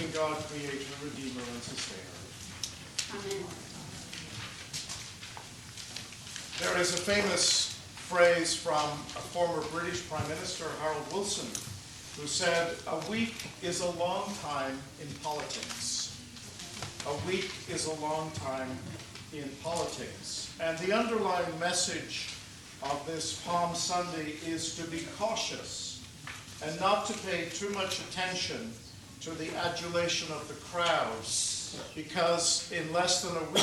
living God, Creator, Redeemer, and Sustainer. Amen. There is a famous phrase from a former British Prime Minister, Harold Wilson, who said, "A week is a long time in politics." A week is a long time in politics. And the underlying message of this Palm Sunday is to be cautious and not to pay too much attention to the adulation of the crowds, because in less than a week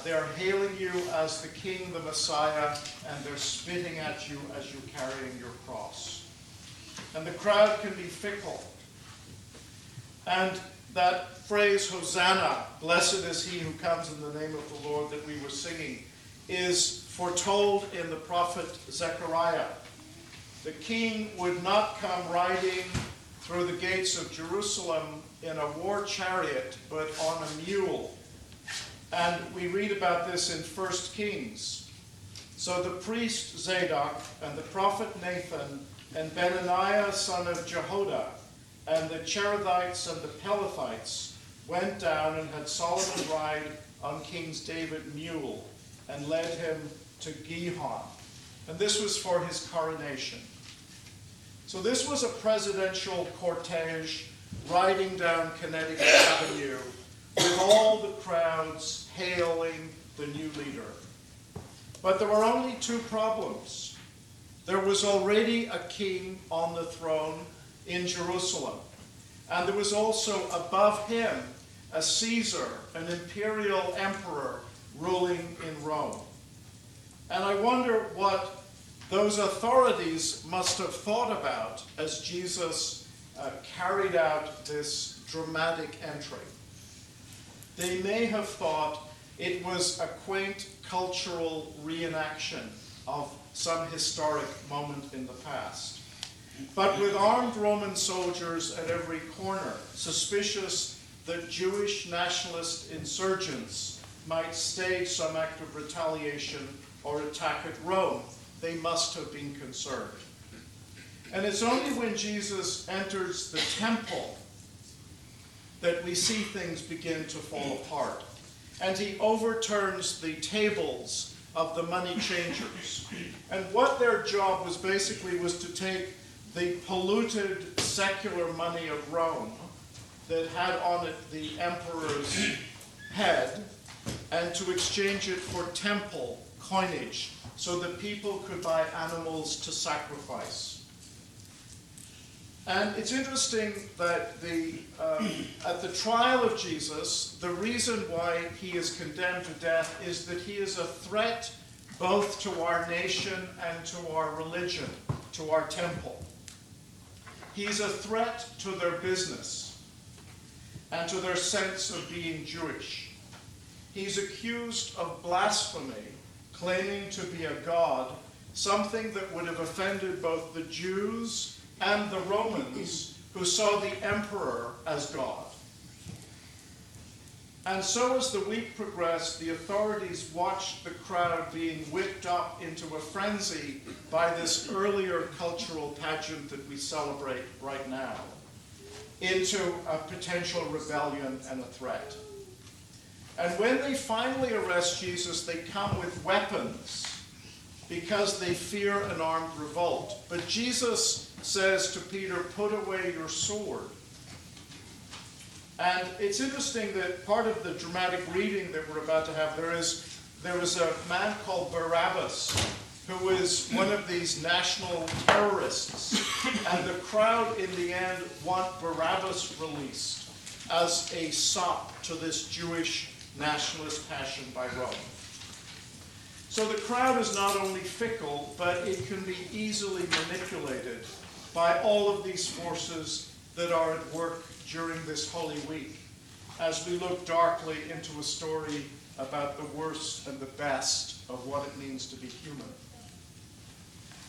they're hailing you as the King, the Messiah, and they're spitting at you as you're carrying your cross. And the crowd can be fickle. And that phrase, Hosanna, blessed is he who comes in the name of the Lord, that we were singing, is foretold in the prophet Zechariah. The king would not come riding through the gates of Jerusalem in a war chariot, but on a mule. And we read about this in 1 Kings. So the priest Zadok and the prophet Nathan and Benaniah son of Jehoiada and the Cherethites and the Pelethites went down and had Solomon ride on King David's mule and led him to Gihon. And this was for his coronation. So this was a presidential cortege riding down Connecticut Avenue with all the crowds hailing the new leader. But there were only two problems. There was already a king on the throne in Jerusalem, and there was also above him a Caesar, an imperial emperor ruling in Rome. And I wonder what those authorities must have thought about as Jesus carried out this dramatic entry. They may have thought it was a quaint cultural reenaction of some historic moment in the past. But with armed Roman soldiers at every corner, suspicious that Jewish nationalist insurgents might stage some act of retaliation or attack at Rome, they must have been concerned. And it's only when Jesus enters the temple that we see things begin to fall apart. And he overturns the tables of the money changers. And what their job was to take the polluted secular money of Rome that had on it the emperor's head, and to exchange it for temple coinage so that people could buy animals to sacrifice. And it's interesting that at the trial of Jesus, the reason why he is condemned to death is that he is a threat both to our nation and to our religion, to our temple. He's a threat to their business and to their sense of being Jewish. He's accused of blasphemy, claiming to be a god, something that would have offended both the Jews and the Romans, who saw the emperor as God. And so as the week progressed, the authorities watched the crowd being whipped up into a frenzy by this earlier cultural pageant that we celebrate right now, into a potential rebellion and a threat. And when they finally arrest Jesus, they come with weapons because they fear an armed revolt. But Jesus says to Peter, "Put away your sword." And it's interesting that part of the dramatic reading that we're about to have, there was a man called Barabbas, who is one of these national terrorists. And the crowd in the end want Barabbas released as a sop to this Jewish nationalist passion by Rome. So the crowd is not only fickle, but it can be easily manipulated by all of these forces that are at work during this Holy Week, as we look darkly into a story about the worst and the best of what it means to be human.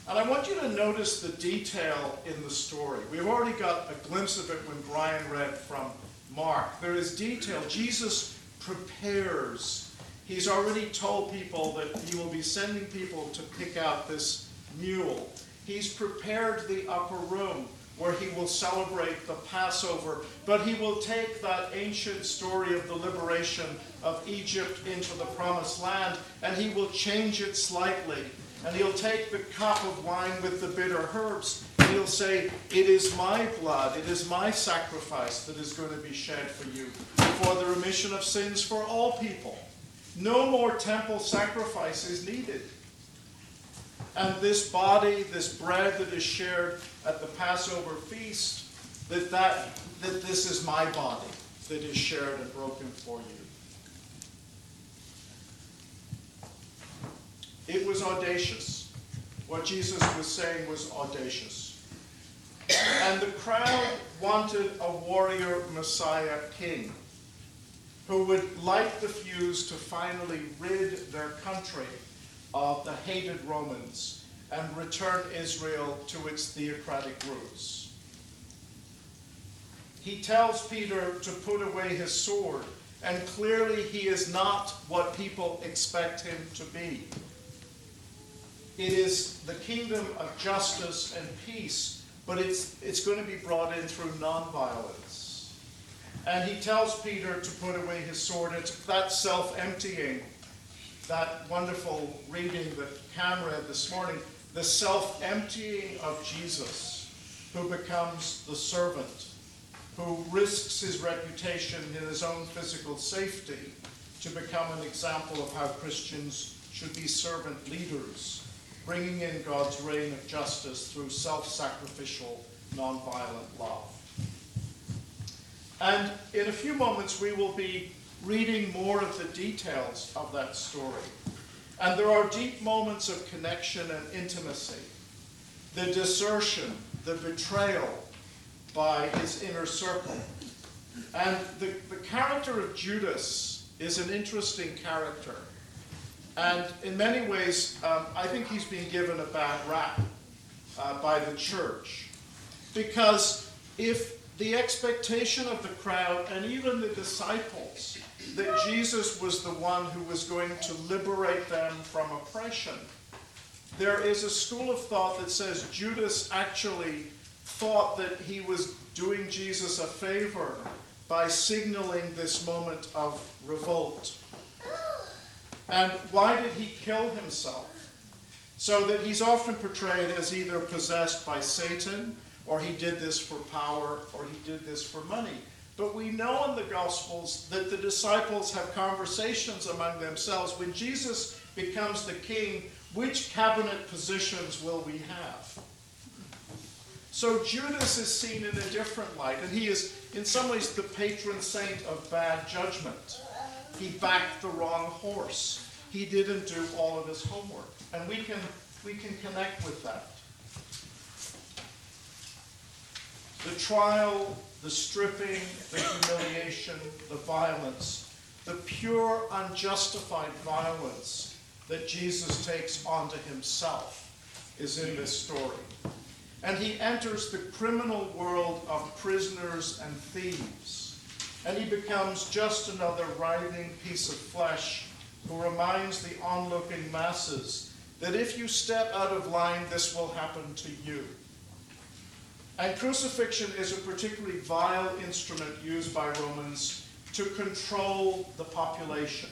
And I want you to notice the detail in the story. We've already got a glimpse of it when Brian read from Mark. There is detail. Jesus prepares. He's already told people that he will be sending people to pick out this mule. He's prepared the upper room where he will celebrate the Passover, but he will take that ancient story of the liberation of Egypt into the promised land, and he will change it slightly. And he'll take the cup of wine with the bitter herbs, and he'll say, it is my blood, it is my sacrifice that is going to be shed for you, for the remission of sins for all people. No more temple sacrifice is needed. And this body, this bread that is shared at the Passover feast, that this is my body that is shared and broken for you. It was audacious. What Jesus was saying was audacious. And the crowd wanted a warrior Messiah king who would light the fuse to finally rid their country of the hated Romans and return Israel to its theocratic roots. He tells Peter to put away his sword, and clearly he is not what people expect him to be. It is the kingdom of justice and peace, but it's going to be brought in through nonviolence. And he tells Peter to put away his sword. It's that self-emptying, that wonderful reading that Cam read this morning, the self-emptying of Jesus, who becomes the servant, who risks his reputation in his own physical safety to become an example of how Christians should be servant leaders, bringing in God's reign of justice through self-sacrificial, nonviolent love. And in a few moments, we will be reading more of the details of that story. And there are deep moments of connection and intimacy. The desertion, the betrayal by his inner circle. And the character of Judas is an interesting character. And in many ways, I think he's been given a bad rap by the church. Because if the expectation of the crowd and even the disciples that Jesus was the one who was going to liberate them from oppression, there is a school of thought that says Judas actually thought that he was doing Jesus a favor by signaling this moment of revolt. And why did he kill himself? So that he's often portrayed as either possessed by Satan, or he did this for power, or he did this for money. But we know in the Gospels that the disciples have conversations among themselves. When Jesus becomes the king, which cabinet positions will we have? So Judas is seen in a different light, and he is in some ways the patron saint of bad judgment. He backed the wrong horse. He didn't do all of his homework. And we can connect with that. The trial, the stripping, the humiliation, the violence, the pure, unjustified violence that Jesus takes onto himself is in this story. And he enters the criminal world of prisoners and thieves. And he becomes just another writhing piece of flesh who reminds the onlooking masses that if you step out of line, this will happen to you. And crucifixion is a particularly vile instrument used by Romans to control the population.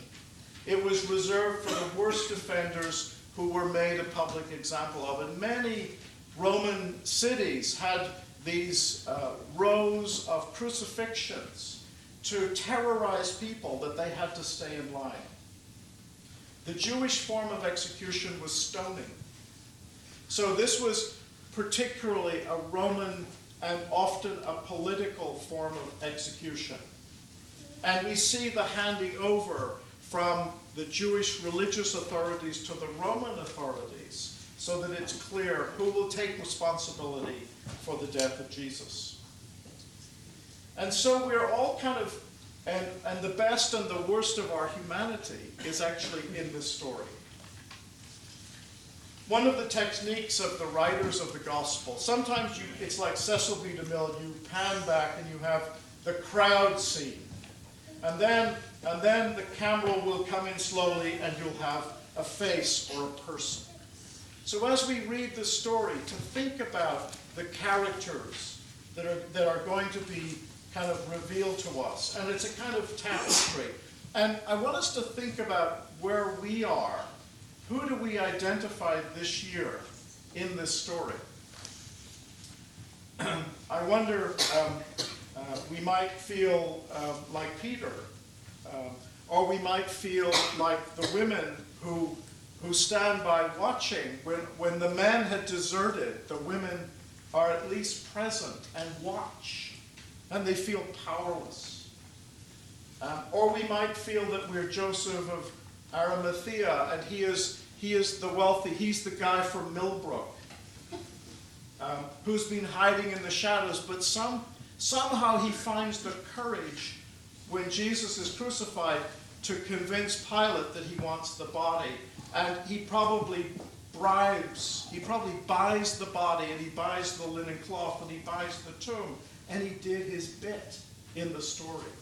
It was reserved for the worst offenders who were made a public example of. And many Roman cities had these rows of crucifixions to terrorize people that they had to stay in line. The Jewish form of execution was stoning. So this was particularly a Roman and often a political form of execution. And we see the handing over from the Jewish religious authorities to the Roman authorities so that it's clear who will take responsibility for the death of Jesus. And so we're all kind of, and the best and the worst of our humanity is actually in this story. One of the techniques of the writers of the gospel, sometimes it's like Cecil B. DeMille, you pan back and you have the crowd scene. And then the camera will come in slowly and you'll have a face or a person. So as we read the story, to think about the characters that are going to be kind of revealed to us. And it's a kind of tapestry. And I want us to think about where we are. Who do we identify this year in this story? I wonder, we might feel like Peter, or we might feel like the women who stand by watching. When the men had deserted, the women are at least present and watch, and they feel powerless. Or we might feel that we're Joseph of Arimathea, and he is the wealthy, he's the guy from Millbrook, who's been hiding in the shadows, but somehow he finds the courage when Jesus is crucified to convince Pilate that he wants the body. And he probably buys the body, and he buys the linen cloth, and he buys the tomb, and he did his bit in the story.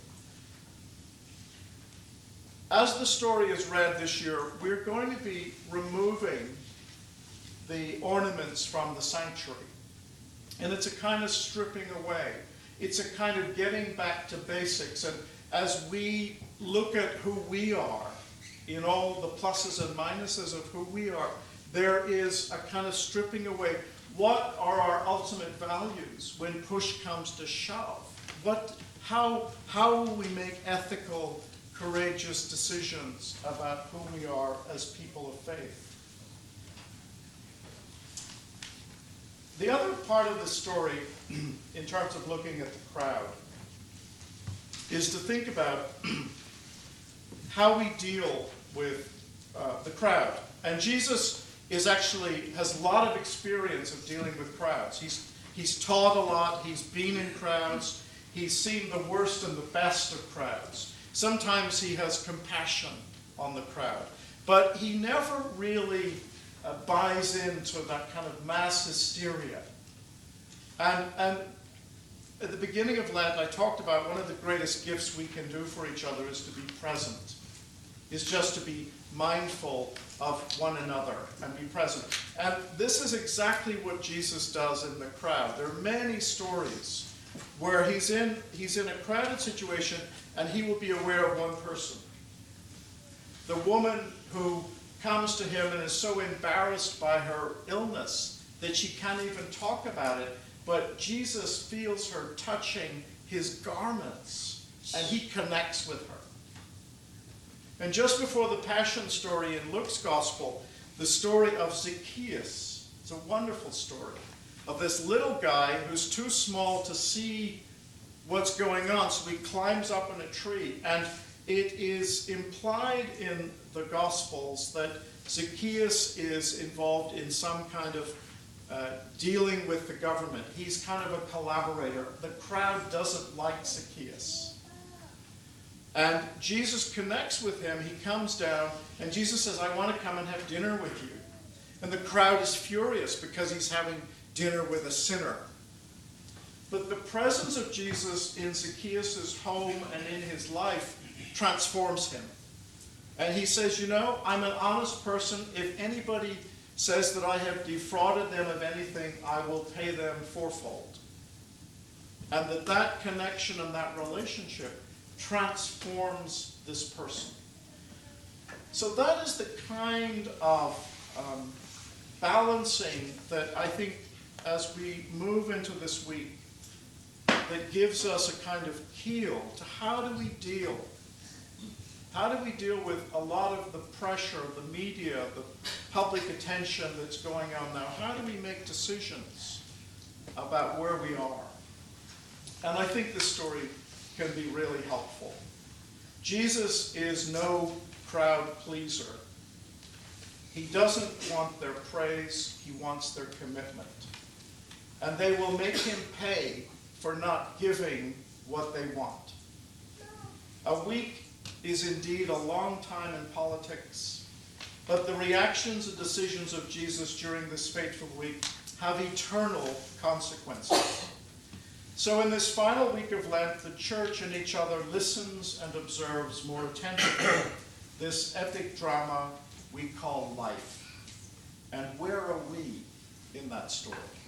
As the story is read this year, we're going to be removing the ornaments from the sanctuary. And it's a kind of stripping away. It's a kind of getting back to basics. And as we look at who we are, in all the pluses and minuses of who we are, there is a kind of stripping away. What are our ultimate values when push comes to shove? How will we make ethical, courageous decisions about who we are as people of faith? The other part of the story, in terms of looking at the crowd, is to think about how we deal with the crowd. And Jesus has a lot of experience of dealing with crowds. He's taught a lot, he's been in crowds, he's seen the worst and the best of crowds. Sometimes he has compassion on the crowd, but he never really buys into that kind of mass hysteria. And at the beginning of Lent, I talked about one of the greatest gifts we can do for each other is to be present, is just to be mindful of one another and be present. And this is exactly what Jesus does in the crowd. There are many stories where he's in a crowded situation and he will be aware of one person. The woman who comes to him and is so embarrassed by her illness that she can't even talk about it, but Jesus feels her touching his garments and he connects with her. And just before the Passion story in Luke's Gospel, the story of Zacchaeus. It's a wonderful story of this little guy who's too small to see what's going on, so he climbs up in a tree. And it is implied in the Gospels that Zacchaeus is involved in some kind of dealing with the government. He's kind of a collaborator. The crowd doesn't like Zacchaeus. And Jesus connects with him. He comes down, and Jesus says, I want to come and have dinner with you. And the crowd is furious because he's having dinner with a sinner. But the presence of Jesus in Zacchaeus' home and in his life transforms him. And he says, I'm an honest person. If anybody says that I have defrauded them of anything, I will pay them fourfold. And that connection and that relationship transforms this person. So that is the kind of balancing that I think as we move into this week that gives us a kind of keel to how do we deal with a lot of the pressure of the media, the public attention that's going on now? How do we make decisions about where we are? And I think this story can be really helpful. Jesus is no crowd pleaser. He doesn't want their praise, he wants their commitment. And they will make him pay for not giving what they want. A week is indeed a long time in politics, but the reactions and decisions of Jesus during this fateful week have eternal consequences. So in this final week of Lent, the church and each other listens and observes more attentively this epic drama we call life. And where are in that story.